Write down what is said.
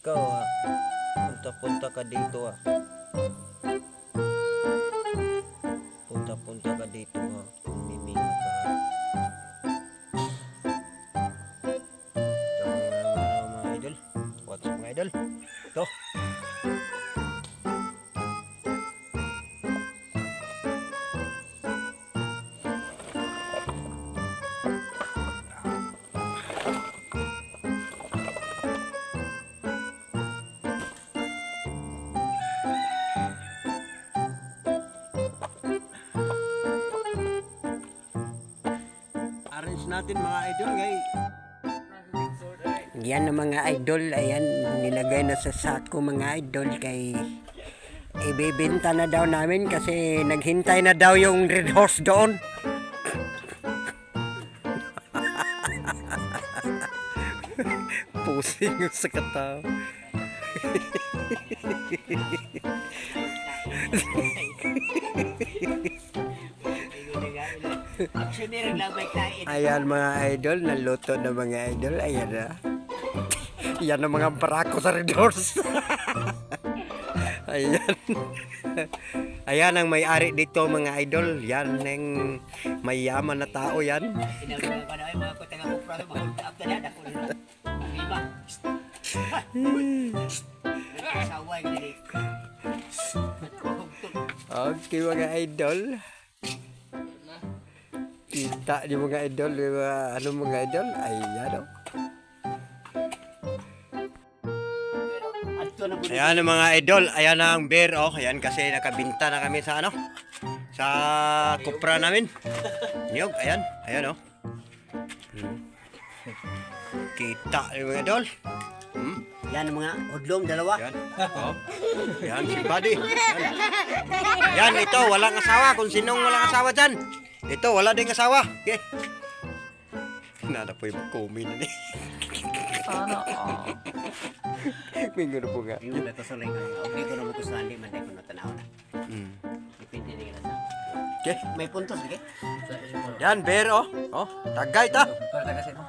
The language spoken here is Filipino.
Ikaw punta-punta ka dito Punta-punta ka dito Miminga ka Ito mga idol. What's up mga idol? Ito. Arrange natin mga idol guys. Yan ang mga idol, ayan, nilagay na sa sako mga idol kay ibibenta na daw namin kasi naghintay na daw yung red horse doon. Pusing yung sa kataw. Ayan mga idol, naluto na mga idol, ayan na. Yan ang mga barako sa red horse. Ayan. Ayan ang may-ari dito mga idol. Yan ang mayaman na tao yan. Okay mga idol. Kita di mga idol, ano mga idol? Ayan o. Ayan ang mga idol, ayan ang beer ayan kasi nakabinta na kami sa sa kupra namin. Niyog, ayan Kita yung mga idol. Yan ang mga hudlong dalawa. Yan si Buddy. Yan ito, walang asawa. Kung sinong walang asawa dyan. Ito, wala ding asawa. Okay. Nada po yung kumin na Minggu na po nga. Yung beto sa lingan. Okay ko na mo gusto hindi man ko na tanaw na. Depende din sa. Okay. May puntos, okay? Yan, beer tagay ta. Para taga sa mo.